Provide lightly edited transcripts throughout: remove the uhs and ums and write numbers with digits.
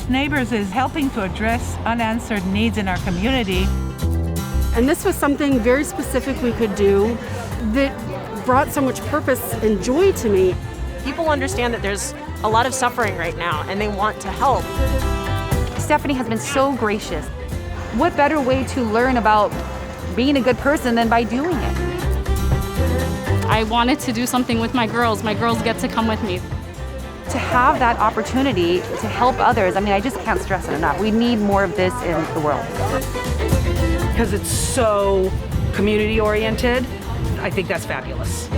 Grassroots Neighbors is helping to address unanswered needs in our community. And this was something very specific we could do that brought so much purpose and joy to me. People understand that there's a lot of suffering right now and they want to help. Stephanie has been so gracious. What better way to learn about being a good person than by doing it? I wanted to do something with my girls. My girls get to come with me. To have that opportunity to help others, I mean, I just can't stress it enough. We need more of this in the world. Because it's so community-oriented, I think that's fabulous.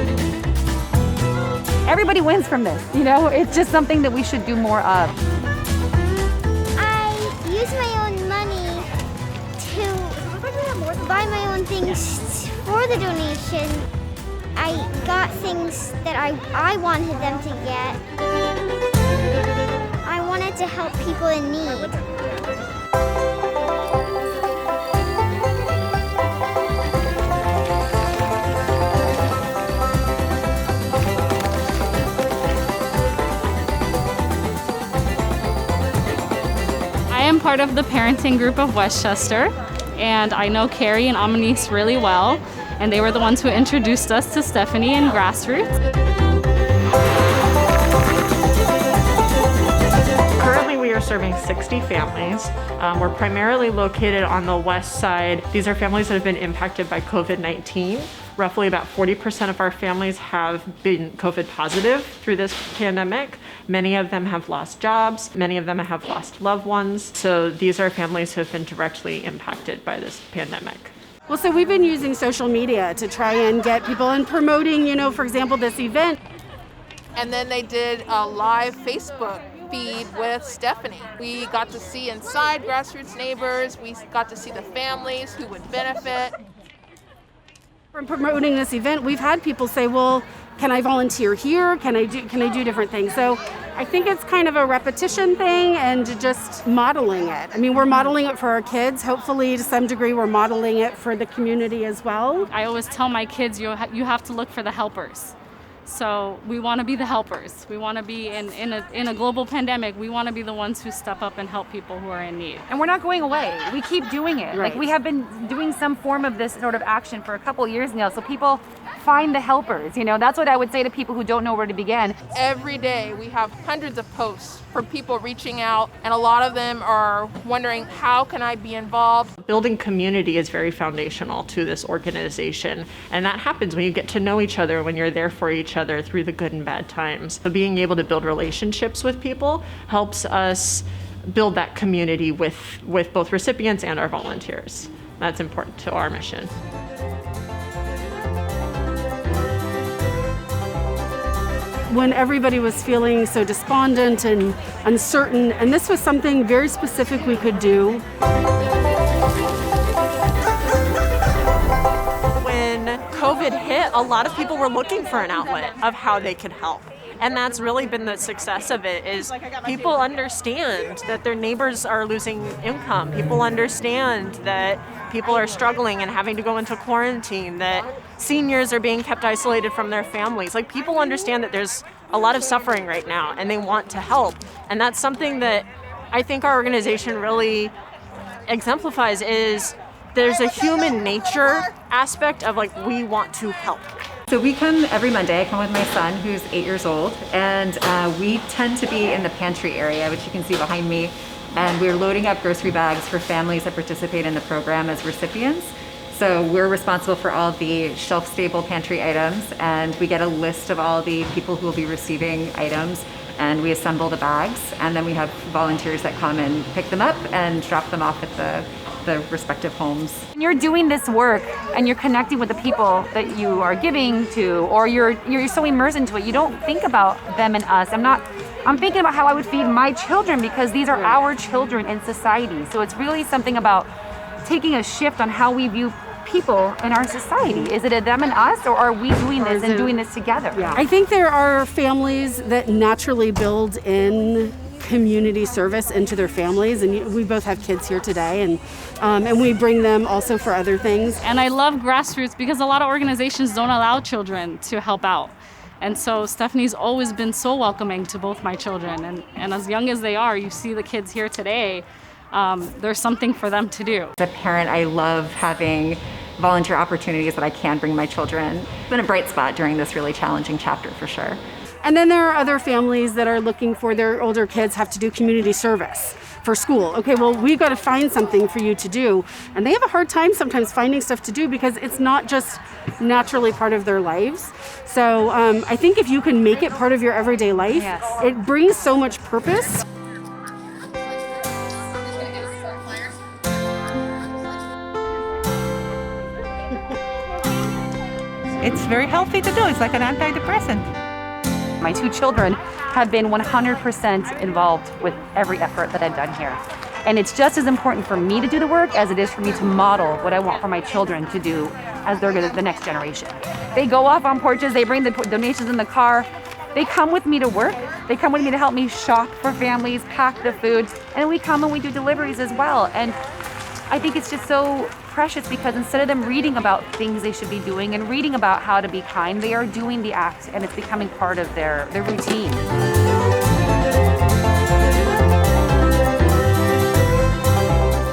Everybody wins from this, you know? It's just something that we should do more of. I use my own money to buy my own things for the donation. I got things that I wanted them to get. I wanted to help people in need. I am part of the parenting group of Westchester, and I know Carrie and Amanice really well, and they were the ones who introduced us to Stephanie and Grassroots. Currently, we are serving 60 families. We're primarily located on the west side. These are families that have been impacted by COVID-19. Roughly about 40% of our families have been COVID positive through this pandemic. Many of them have lost jobs. Many of them have lost loved ones. So these are families who have been directly impacted by this pandemic. Well, so we've been using social media to try and get people and promoting, for example, this event. And then they did a live Facebook feed with Stephanie. We got to see inside Grassroots Neighbors. We got to see the families who would benefit. From promoting this event, we've had people say, well, can I volunteer here? Can I do different things? So I think it's kind of a repetition thing and just modeling it. I mean, we're modeling it for our kids. Hopefully, to some degree, we're modeling it for the community as well. I always tell my kids, you have to look for the helpers. So we want to be the helpers. We want to be in a global pandemic. We want to be the ones who step up and help people who are in need. And we're not going away. We keep doing it. Right. Like we have been doing some form of this sort of action for a couple of years now. So people find the helpers. That's what I would say to people who don't know where to begin. Every day we have hundreds of posts from people reaching out, and a lot of them are wondering, how can I be involved? Building community is very foundational to this organization, and that happens when you get to know each other, when you're there for each other through the good and bad times. So being able to build relationships with people helps us build that community with both recipients and our volunteers. That's important to our mission. When everybody was feeling so despondent and uncertain, and this was something very specific we could do. When COVID hit, a lot of people were looking for an outlet of how they could help. And that's really been the success of it, is people understand that their neighbors are losing income. People understand that people are struggling and having to go into quarantine, that seniors are being kept isolated from their families. Like, people understand that there's a lot of suffering right now and they want to help. And that's something that I think our organization really exemplifies, is there's a human nature aspect of we want to help. So we come every Monday. I come with my son, who's 8 years old, and we tend to be in the pantry area, which you can see behind me. And we're loading up grocery bags for families that participate in the program as recipients. So we're responsible for all the shelf-stable pantry items, and we get a list of all the people who will be receiving items, and we assemble the bags, and then we have volunteers that come and pick them up and drop them off at the respective homes. You're doing this work and you're connecting with the people that you are giving to, or you're so immersed into it, you don't think about them and us. I'm thinking about how I would feed my children, because these are our children in society. So it's really something about taking a shift on how we view people in our society. Is it a them and us, or are we doing this and doing this together? Yeah. I think there are families that naturally build in community service into their families, and we both have kids here today, and we bring them also for other things. And I love Grassroots because a lot of organizations don't allow children to help out. And so Stephanie's always been so welcoming to both my children. And as young as they are, you see the kids here today, there's something for them to do. As a parent, I love having volunteer opportunities that I can bring my children. It's been a bright spot during this really challenging chapter for sure. And then there are other families that are looking for their older kids have to do community service for school. Okay, well, we've got to find something for you to do. And they have a hard time sometimes finding stuff to do because it's not just naturally part of their lives. So I think if you can make it part of your everyday life, it brings so much purpose. It's very healthy to do. It's like an antidepressant. My 2 children have been 100% involved with every effort that I've done here. And it's just as important for me to do the work as it is for me to model what I want for my children to do as they're the next generation. They go off on porches, they bring the donations in the car, they come with me to work, they come with me to help me shop for families, pack the food, and we come and we do deliveries as well. And I think it's just so precious because instead of them reading about things they should be doing and reading about how to be kind, they are doing the act and it's becoming part of their routine.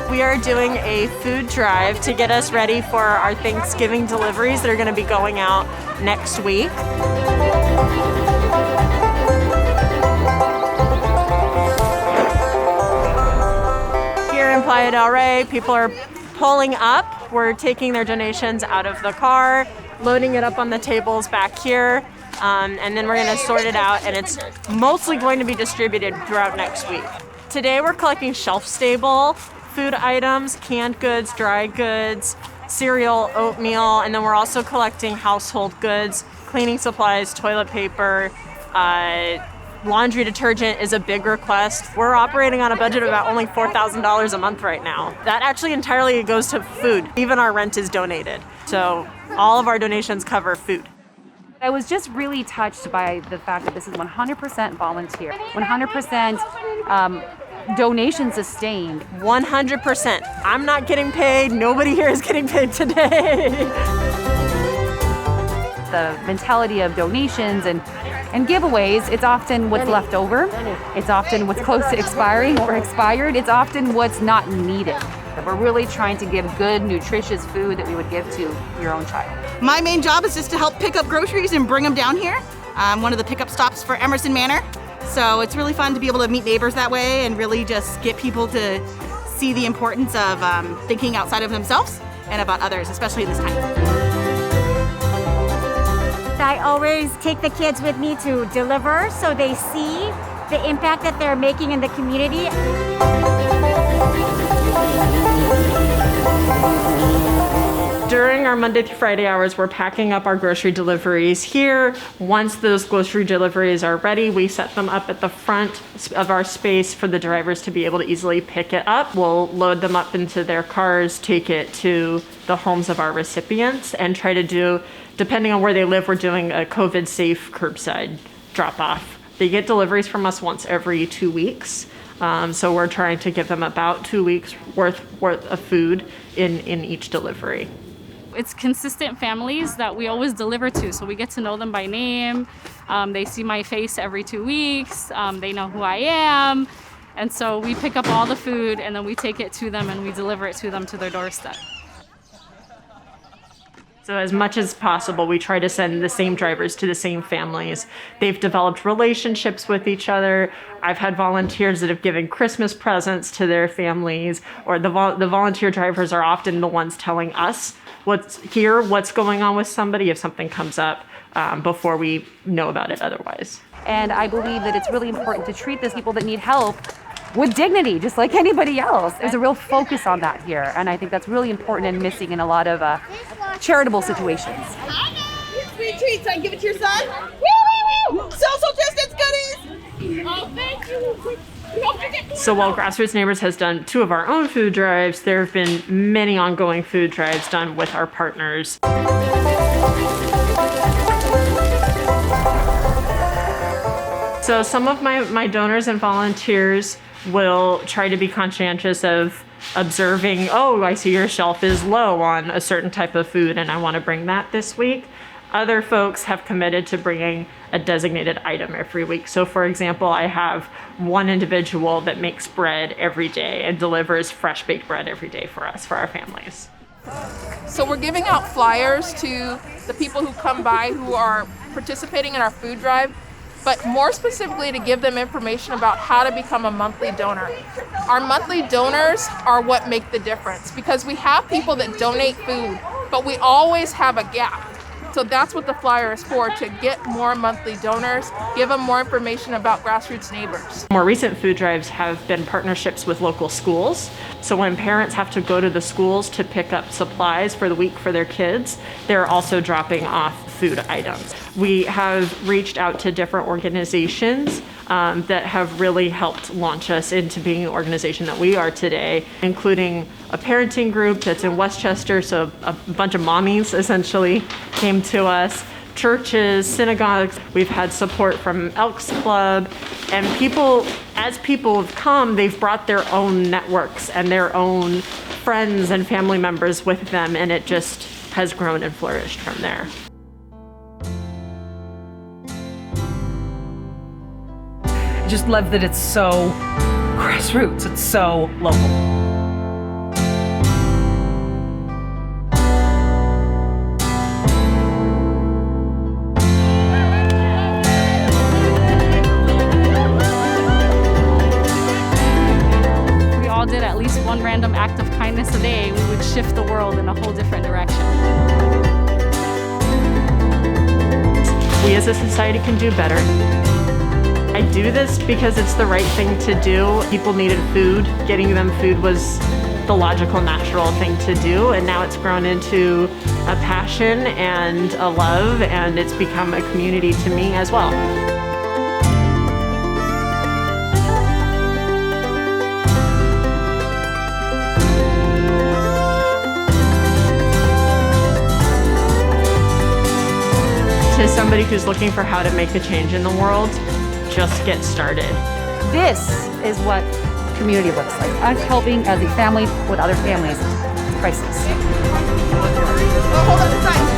We are doing a food drive to get us ready for our Thanksgiving deliveries that are going to be going out next week. Here in Playa del Rey, people are pulling up. We're taking their donations out of the car, loading it up on the tables back here, and then we're going to sort it out, and it's mostly going to be distributed throughout next week. Today we're collecting shelf-stable food items, canned goods, dry goods, cereal, oatmeal, and then we're also collecting household goods, cleaning supplies, toilet paper, laundry detergent is a big request. We're operating on a budget of about only $4,000 a month right now. That actually entirely goes to food. Even our rent is donated. So all of our donations cover food. I was just really touched by the fact that this is 100% volunteer, 100% donation sustained. 100%. I'm not getting paid. Nobody here is getting paid today. The mentality of donations and giveaways, it's often what's left over. It's often what's close to expiring or expired. It's often what's not needed. We're really trying to give good, nutritious food that we would give to your own child. My main job is just to help pick up groceries and bring them down here. I'm one of the pickup stops for Emerson Manor. So it's really fun to be able to meet neighbors that way and really just get people to see the importance of thinking outside of themselves and about others, especially in this time. I always take the kids with me to deliver so they see the impact that they're making in the community. During our Monday through Friday hours, we're packing up our grocery deliveries here. Once those grocery deliveries are ready, we set them up at the front of our space for the drivers to be able to easily pick it up. We'll load them up into their cars, take it to the homes of our recipients, and try to do, depending on where they live, we're doing a COVID-safe curbside drop-off. They get deliveries from us once every 2 weeks. So we're trying to give them about 2 weeks worth of food in each delivery. It's consistent families that we always deliver to, so we get to know them by name. They see my face every 2 weeks. They know who I am. And so we pick up all the food and then we take it to them and we deliver it to them to their doorstep. So as much as possible, we try to send the same drivers to the same families. They've developed relationships with each other. I've had volunteers that have given Christmas presents to their families, or the volunteer drivers are often the ones telling us what's going on with somebody if something comes up before we know about it otherwise. And I believe that it's really important to treat those people that need help with dignity, just like anybody else. There's a real focus on that here, and I think that's really important and missing in a lot of charitable situations. Sweet treats, I can give it to your son. Woo, woo, woo. Social distance goodies. Oh, thank you. So while Grassroots Neighbors has done 2 of our own food drives, there have been many ongoing food drives done with our partners. So some of my donors and volunteers will try to be conscientious of observing, oh, I see your shelf is low on a certain type of food and I want to bring that this week. Other folks have committed to bringing a designated item every week. So for example, I have one individual that makes bread every day and delivers fresh baked bread every day for us, for our families. So we're giving out flyers to the people who come by who are participating in our food drive, but more specifically to give them information about how to become a monthly donor. Our monthly donors are what make the difference, because we have people that donate food, but we always have a gap. So that's what the flyer is for, to get more monthly donors, give them more information about Grassroots Neighbors. More recent food drives have been partnerships with local schools. So when parents have to go to the schools to pick up supplies for the week for their kids, they're also dropping off food items. We have reached out to different organizations that have really helped launch us into being the organization that we are today, including a parenting group that's in Westchester, so a bunch of mommies essentially came to us, churches, synagogues. We've had support from Elks Club, and as people have come, they've brought their own networks and their own friends and family members with them, and it just has grown and flourished from there. I just love that it's so grassroots, it's so local. If we all did at least one random act of kindness a day, we would shift the world in a whole different direction. We as a society can do better. I do this because it's the right thing to do. People needed food. Getting them food was the logical, natural thing to do, and now it's grown into a passion and a love, and it's become a community to me as well. To somebody who's looking for how to make a change in the world, just get started. This is what community looks like. Us helping as a family with other families. Priceless. Hold on the sign.